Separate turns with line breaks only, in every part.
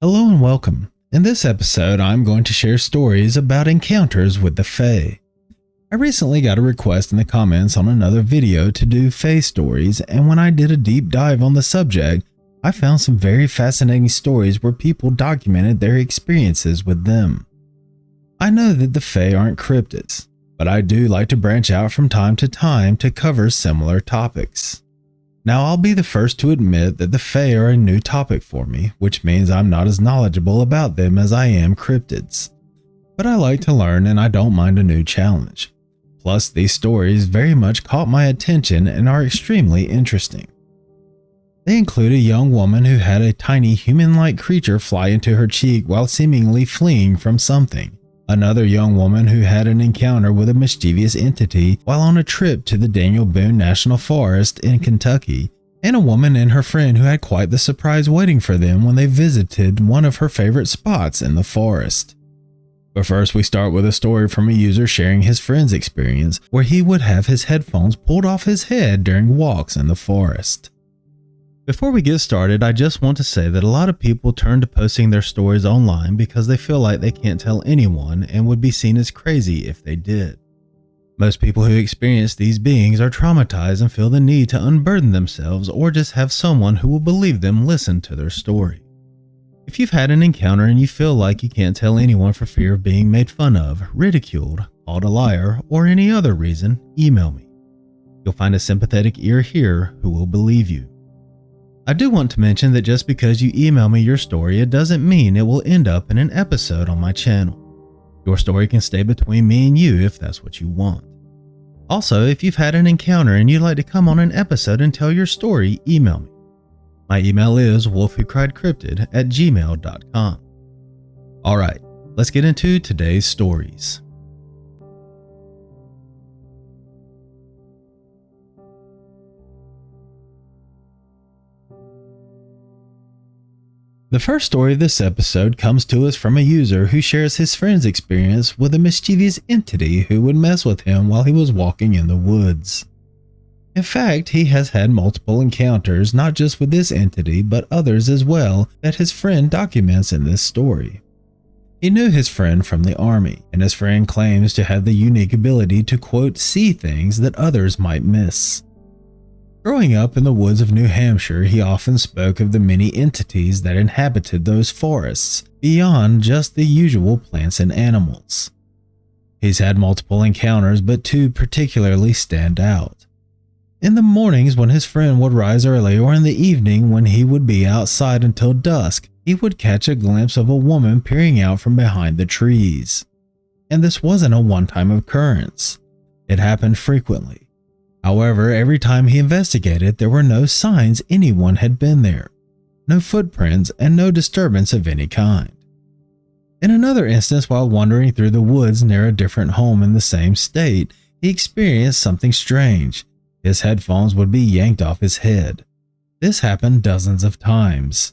Hello and welcome. In this episode, I'm going to share stories about encounters with the Fae. I recently got a request in the comments on another video to do Fae stories, and when I did a deep dive on the subject, I found some very fascinating stories where people documented their experiences with them. I know that the Fae aren't cryptids, but I do like to branch out from time to time to cover similar topics. Now, I'll be the first to admit that the Fae are a new topic for me, which means I'm not as knowledgeable about them as I am cryptids. But I like to learn and I don't mind a new challenge. Plus, these stories very much caught my attention and are extremely interesting. They include a young woman who had a tiny human-like creature fly into her cheek while seemingly fleeing from something. Another young woman who had an encounter with a mischievous entity while on a trip to the Daniel Boone National Forest in Kentucky, and a woman and her friend who had quite the surprise waiting for them when they visited one of her favorite spots in the forest. But first, we start with a story from a user sharing his friend's experience where he would have his headphones pulled off his head during walks in the forest. Before we get started, I just want to say that a lot of people turn to posting their stories online because they feel like they can't tell anyone and would be seen as crazy if they did. Most people who experience these beings are traumatized and feel the need to unburden themselves or just have someone who will believe them listen to their story. If you've had an encounter and you feel like you can't tell anyone for fear of being made fun of, ridiculed, called a liar, or any other reason, email me. You'll find a sympathetic ear here who will believe you. I do want to mention that just because you email me your story, it doesn't mean it will end up in an episode on my channel. Your story can stay between me and you if that's what you want. Also, if you've had an encounter and you'd like to come on an episode and tell your story, email me. My email is wolfwhocriedcryptid@gmail.com. Alright, let's get into today's stories. The first story of this episode comes to us from a user who shares his friend's experience with a mischievous entity who would mess with him while he was walking in the woods. In fact, he has had multiple encounters not just with this entity but others as well that his friend documents in this story. He knew his friend from the army, and his friend claims to have the unique ability to quote see things that others might miss. Growing up in the woods of New Hampshire, he often spoke of the many entities that inhabited those forests, beyond just the usual plants and animals. He's had multiple encounters, but two particularly stand out. In the mornings when his friend would rise early, or in the evening when he would be outside until dusk, he would catch a glimpse of a woman peering out from behind the trees. And this wasn't a one-time occurrence. It happened frequently. However, every time he investigated, there were no signs anyone had been there, no footprints, and no disturbance of any kind. In another instance, while wandering through the woods near a different home in the same state, he experienced something strange. His headphones would be yanked off his head. This happened dozens of times.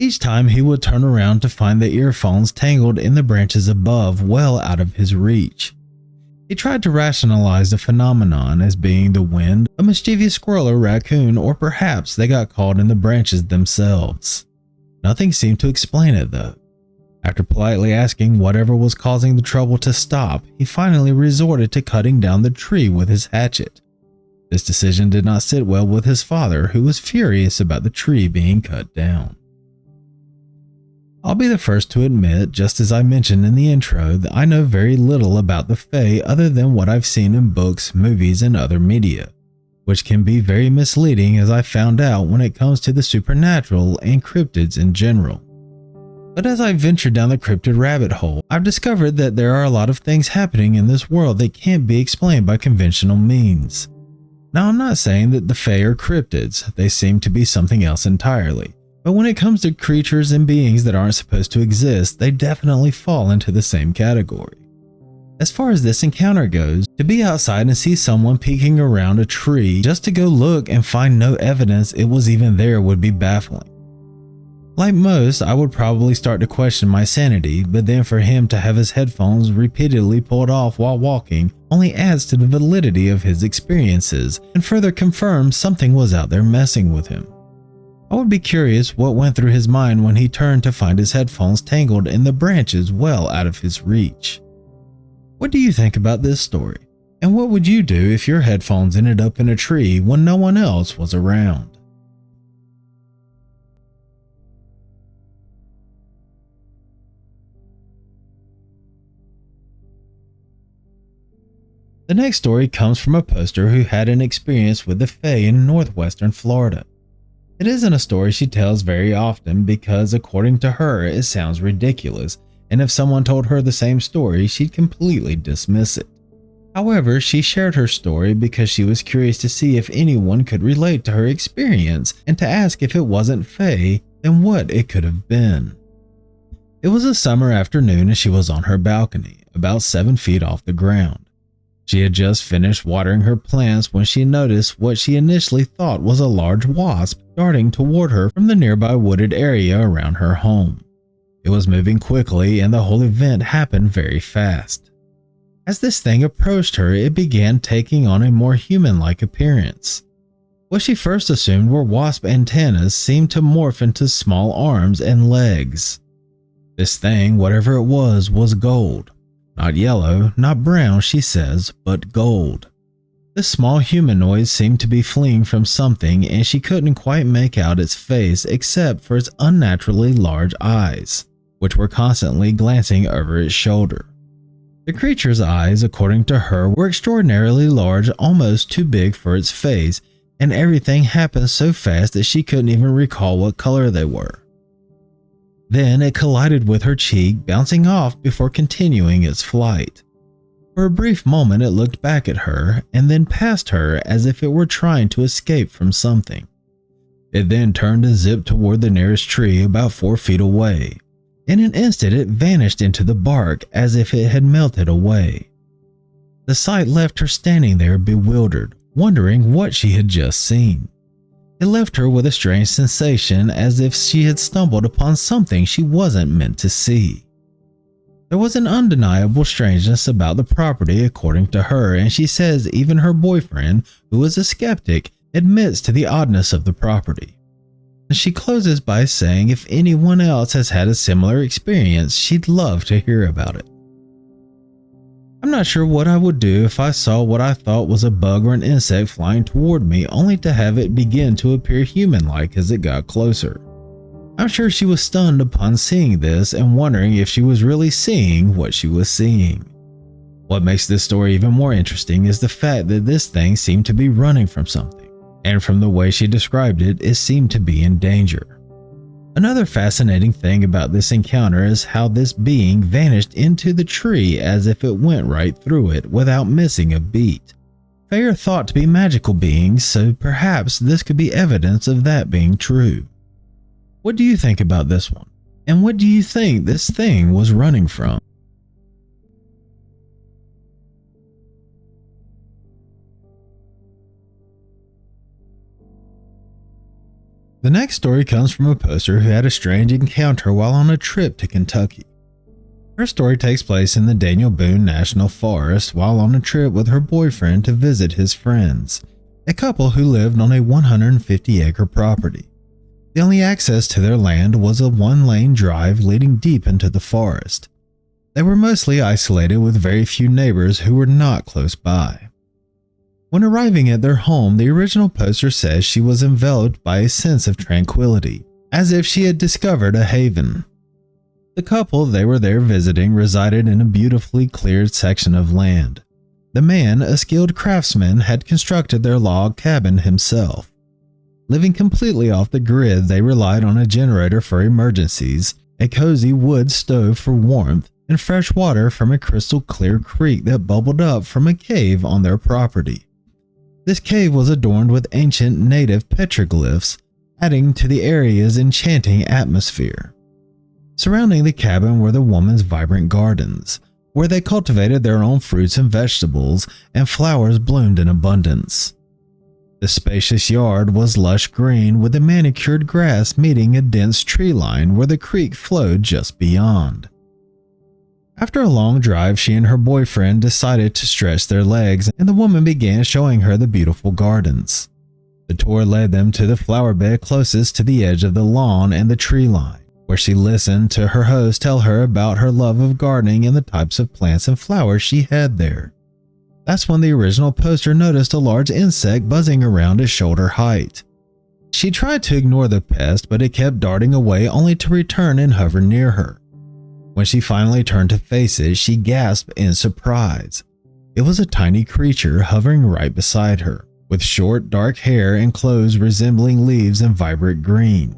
Each time he would turn around to find the earphones tangled in the branches above, well out of his reach. He tried to rationalize the phenomenon as being the wind, a mischievous squirrel or raccoon, or perhaps they got caught in the branches themselves. Nothing seemed to explain it though. After politely asking whatever was causing the trouble to stop, he finally resorted to cutting down the tree with his hatchet. This decision did not sit well with his father, who was furious about the tree being cut down. I'll be the first to admit, just as I mentioned in the intro, that I know very little about the Fae other than what I've seen in books, movies, and other media, which can be very misleading as I found out when it comes to the supernatural and cryptids in general. But as I ventured down the cryptid rabbit hole, I've discovered that there are a lot of things happening in this world that can't be explained by conventional means. Now, I'm not saying that the Fae are cryptids, they seem to be something else entirely. But when it comes to creatures and beings that aren't supposed to exist, they definitely fall into the same category. As far as this encounter goes, to be outside and see someone peeking around a tree just to go look and find no evidence it was even there would be baffling. Like most, I would probably start to question my sanity, but then for him to have his headphones repeatedly pulled off while walking only adds to the validity of his experiences and further confirms something was out there messing with him. I would be curious what went through his mind when he turned to find his headphones tangled in the branches well out of his reach. What do you think about this story? And what would you do if your headphones ended up in a tree when no one else was around? The next story comes from a poster who had an experience with the Fae in northwestern Florida. It isn't a story she tells very often because, according to her, it sounds ridiculous, and if someone told her the same story, she'd completely dismiss it. However, she shared her story because she was curious to see if anyone could relate to her experience and to ask if it wasn't Fae, then what it could have been. It was a summer afternoon and she was on her balcony, about 7 feet off the ground. She had just finished watering her plants when she noticed what she initially thought was a large wasp darting toward her from the nearby wooded area around her home. It was moving quickly and the whole event happened very fast. As this thing approached her, it began taking on a more human-like appearance. What she first assumed were wasp antennas seemed to morph into small arms and legs. This thing, whatever it was gold. Not yellow, not brown, she says, but gold. This small humanoid seemed to be fleeing from something and she couldn't quite make out its face except for its unnaturally large eyes, which were constantly glancing over its shoulder. The creature's eyes, according to her, were extraordinarily large, almost too big for its face, and everything happened so fast that she couldn't even recall what color they were. Then it collided with her cheek, bouncing off before continuing its flight. For a brief moment it looked back at her and then past her as if it were trying to escape from something. It then turned and zipped toward the nearest tree about 4 feet away. In an instant it vanished into the bark as if it had melted away. The sight left her standing there bewildered, wondering what she had just seen. It left her with a strange sensation as if she had stumbled upon something she wasn't meant to see. There was an undeniable strangeness about the property according to her, and she says even her boyfriend, who is a skeptic, admits to the oddness of the property. She closes by saying if anyone else has had a similar experience, she'd love to hear about it. I'm not sure what I would do if I saw what I thought was a bug or an insect flying toward me only to have it begin to appear human-like as it got closer. I'm sure she was stunned upon seeing this and wondering if she was really seeing what she was seeing. What makes this story even more interesting is the fact that this thing seemed to be running from something, and from the way she described it, it seemed to be in danger. Another fascinating thing about this encounter is how this being vanished into the tree as if it went right through it without missing a beat. They are thought to be magical beings, so perhaps this could be evidence of that being true. What do you think about this one? And what do you think this thing was running from? The next story comes from a poster who had a strange encounter while on a trip to Kentucky. Her story takes place in the Daniel Boone National Forest while on a trip with her boyfriend to visit his friends, a couple who lived on a 150-acre property. The only access to their land was a one-lane drive leading deep into the forest. They were mostly isolated with very few neighbors who were not close by. When arriving at their home, the original poster says she was enveloped by a sense of tranquility, as if she had discovered a haven. The couple they were there visiting resided in a beautifully cleared section of land. The man, a skilled craftsman, had constructed their log cabin himself. Living completely off the grid, they relied on a generator for emergencies, a cozy wood stove for warmth, and fresh water from a crystal clear creek that bubbled up from a cave on their property. This cave was adorned with ancient native petroglyphs, adding to the area's enchanting atmosphere. Surrounding the cabin were the woman's vibrant gardens, where they cultivated their own fruits and vegetables, and flowers bloomed in abundance. The spacious yard was lush green with the manicured grass meeting a dense tree line where the creek flowed just beyond. After a long drive, she and her boyfriend decided to stretch their legs, and the woman began showing her the beautiful gardens. The The tour led them to the flower bed closest to the edge of the lawn and the tree line, where she listened to her host tell her about her love of gardening and the types of plants and flowers she had there. That's when the original poster noticed a large insect buzzing around at shoulder height. She tried to ignore the pest, but it kept darting away only to return and hover near her. When she finally turned to face it, she gasped in surprise. It was a tiny creature hovering right beside her, with short dark hair and clothes resembling leaves in vibrant green.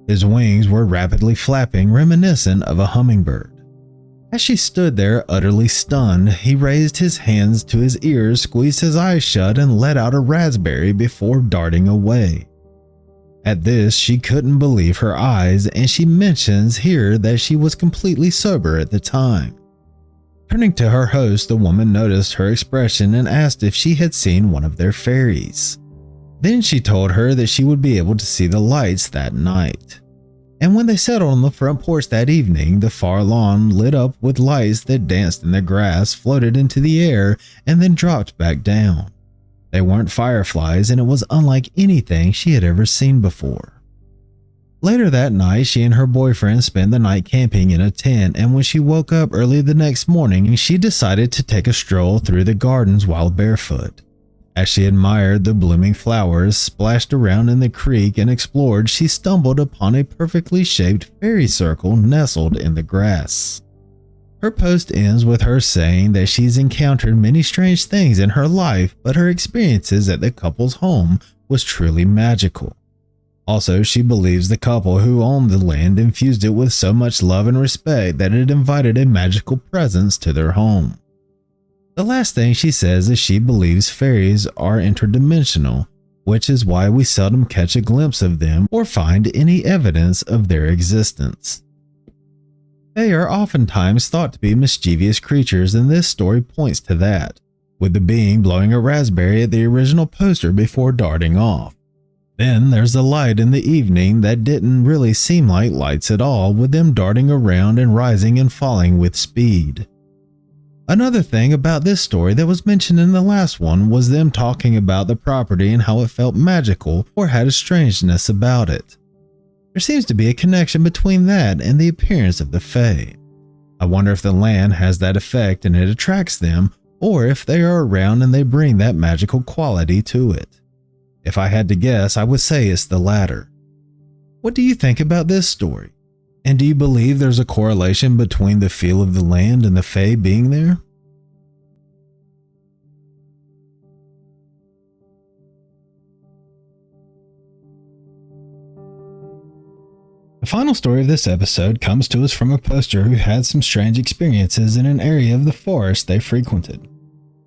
His wings were rapidly flapping, reminiscent of a hummingbird. As she stood there utterly stunned, he raised his hands to his ears, squeezed his eyes shut, and let out a raspberry before darting away. At this, she couldn't believe her eyes, and she mentions here that she was completely sober at the time. Turning to her host, the woman noticed her expression and asked if she had seen one of their fairies. Then she told her that she would be able to see the lights that night. And when they settled on the front porch that evening, the far lawn lit up with lights that danced in the grass, floated into the air, and then dropped back down. They weren't fireflies, and it was unlike anything she had ever seen before. Later that night, she and her boyfriend spent the night camping in a tent, and when she woke up early the next morning, she decided to take a stroll through the gardens while barefoot. As she admired the blooming flowers, splashed around in the creek, and explored, she stumbled upon a perfectly shaped fairy circle nestled in the grass. Her post ends with her saying that she's encountered many strange things in her life, but her experiences at the couple's home was truly magical. Also, she believes the couple who owned the land infused it with so much love and respect that it invited a magical presence to their home. The last thing she says is she believes fairies are interdimensional, which is why we seldom catch a glimpse of them or find any evidence of their existence. They are oftentimes thought to be mischievous creatures, and this story points to that, with the being blowing a raspberry at the original poster before darting off. Then there's the light in the evening that didn't really seem like lights at all, with them darting around and rising and falling with speed. Another thing about this story that was mentioned in the last one was them talking about the property and how it felt magical or had a strangeness about it. There seems to be a connection between that and the appearance of the Fae. I wonder if the land has that effect and it attracts them, or if they are around and they bring that magical quality to it. If I had to guess, I would say it's the latter. What do you think about this story? And do you believe there's a correlation between the feel of the land and the Fae being there? The final story of this episode comes to us from a poster who had some strange experiences in an area of the forest they frequented.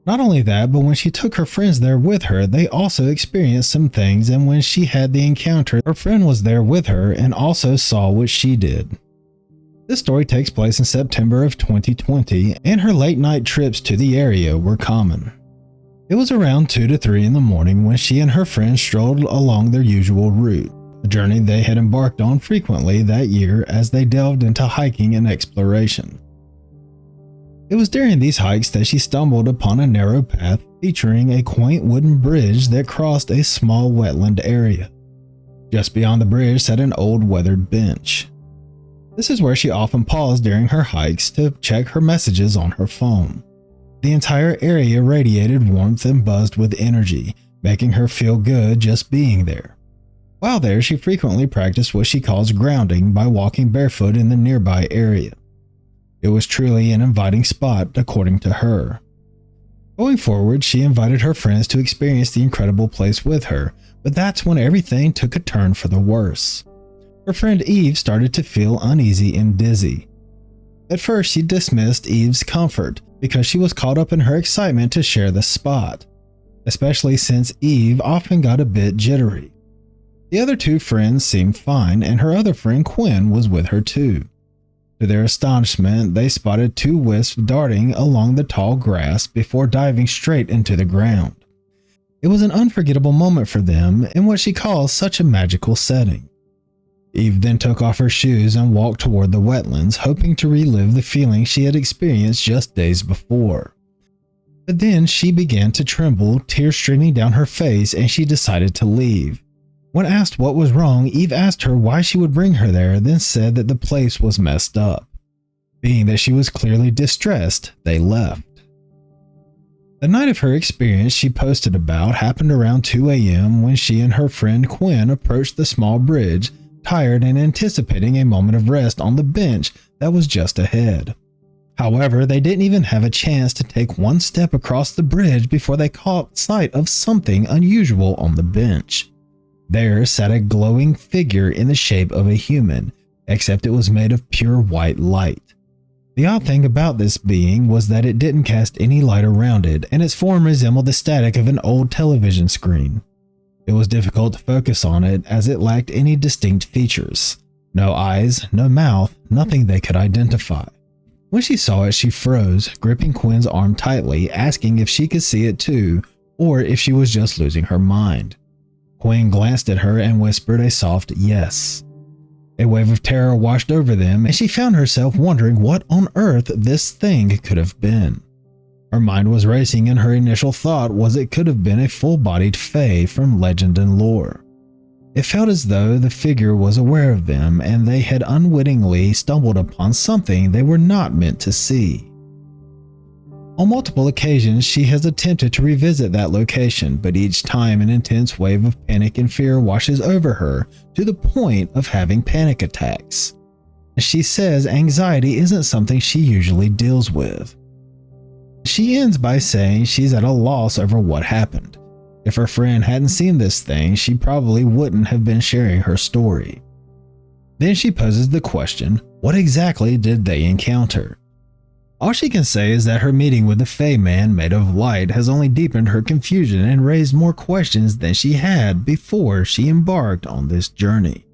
Not only that, but when she took her friends there with her, they also experienced some things, and when she had the encounter, her friend was there with her and also saw what she did. This story takes place in September of 2020, and her late night trips to the area were common. It was around 2 to 3 in the morning when she and her friends strolled along their usual route, a journey they had embarked on frequently that year as they delved into hiking and exploration. It was during these hikes that she stumbled upon a narrow path featuring a quaint wooden bridge that crossed a small wetland area. Just beyond the bridge sat an old weathered bench. This is where she often paused during her hikes to check her messages on her phone. The entire area radiated warmth and buzzed with energy, making her feel good just being there. While there, she frequently practiced what she calls grounding by walking barefoot in the nearby area. It was truly an inviting spot, according to her. Going forward, she invited her friends to experience the incredible place with her, but that's when everything took a turn for the worse. Her friend Eve started to feel uneasy and dizzy. At first, she dismissed Eve's comfort because she was caught up in her excitement to share the spot, especially since Eve often got a bit jittery. The other two friends seemed fine, and her other friend Quinn was with her too. To their astonishment, they spotted two wisps darting along the tall grass before diving straight into the ground. It was an unforgettable moment for them in what she calls such a magical setting. Eve then took off her shoes and walked toward the wetlands, hoping to relive the feeling she had experienced just days before. But then she began to tremble, tears streaming down her face, and she decided to leave. When asked what was wrong, Eve asked her why she would bring her there, then said that the place was messed up. Being that she was clearly distressed, they left. The night of her experience she posted about happened around 2 a.m. when she and her friend Quinn approached the small bridge, tired and anticipating a moment of rest on the bench that was just ahead. However, they didn't even have a chance to take one step across the bridge before they caught sight of something unusual on the bench. There sat a glowing figure in the shape of a human, except it was made of pure white light. The odd thing about this being was that it didn't cast any light around it, and its form resembled the static of an old television screen. It was difficult to focus on it as it lacked any distinct features. No eyes, no mouth, nothing they could identify. When she saw it, she froze, gripping Quinn's arm tightly, asking if she could see it too, or if she was just losing her mind. Quinn glanced at her and whispered a soft yes. A wave of terror washed over them, and she found herself wondering what on earth this thing could have been. Her mind was racing, and her initial thought was it could have been a full-bodied fae from legend and lore. It felt as though the figure was aware of them, and they had unwittingly stumbled upon something they were not meant to see. On multiple occasions, she has attempted to revisit that location, but each time an intense wave of panic and fear washes over her to the point of having panic attacks. She says anxiety isn't something she usually deals with. She ends by saying she's at a loss over what happened. If her friend hadn't seen this thing, she probably wouldn't have been sharing her story. Then she poses the question, what exactly did they encounter? All she can say is that her meeting with the Fey man made of light has only deepened her confusion and raised more questions than she had before she embarked on this journey.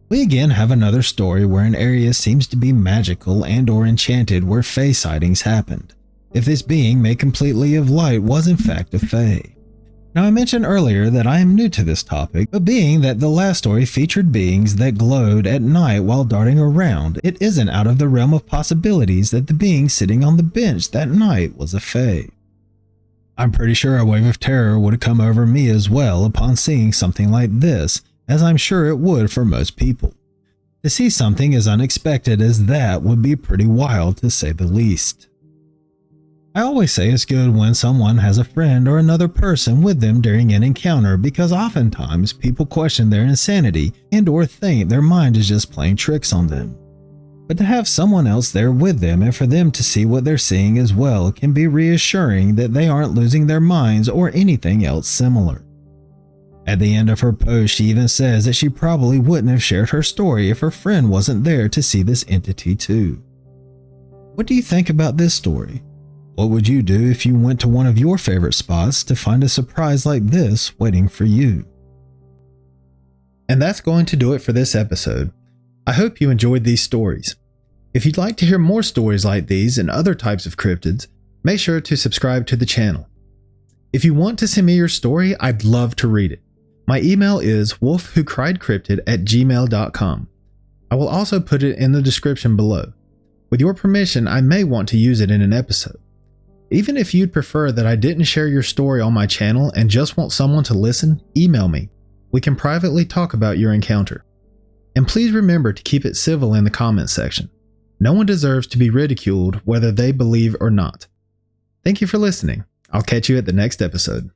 We again have another story where an area seems to be magical and or enchanted where Fey sightings happened. If this being made completely of light was in fact a Fey. Now I mentioned earlier that I am new to this topic, but being that the last story featured beings that glowed at night while darting around, it isn't out of the realm of possibilities that the being sitting on the bench that night was a Fey. I'm pretty sure a wave of terror would have come over me as well upon seeing something like this, as I'm sure it would for most people. To see something as unexpected as that would be pretty wild to say the least. I always say it's good when someone has a friend or another person with them during an encounter because oftentimes people question their insanity and or think their mind is just playing tricks on them. But to have someone else there with them and for them to see what they're seeing as well can be reassuring that they aren't losing their minds or anything else similar. At the end of her post, she even says that she probably wouldn't have shared her story if her friend wasn't there to see this entity too. What do you think about this story? What would you do if you went to one of your favorite spots to find a surprise like this waiting for you? And that's going to do it for this episode. I hope you enjoyed these stories. If you'd like to hear more stories like these and other types of cryptids, make sure to subscribe to the channel. If you want to send me your story, I'd love to read it. My email is wolfwhocriedcryptid@gmail.com. I will also put it in the description below. With your permission, I may want to use it in an episode. Even if you'd prefer that I didn't share your story on my channel and just want someone to listen, email me. We can privately talk about your encounter. And please remember to keep it civil in the comments section. No one deserves to be ridiculed whether they believe or not. Thank you for listening. I'll catch you at the next episode.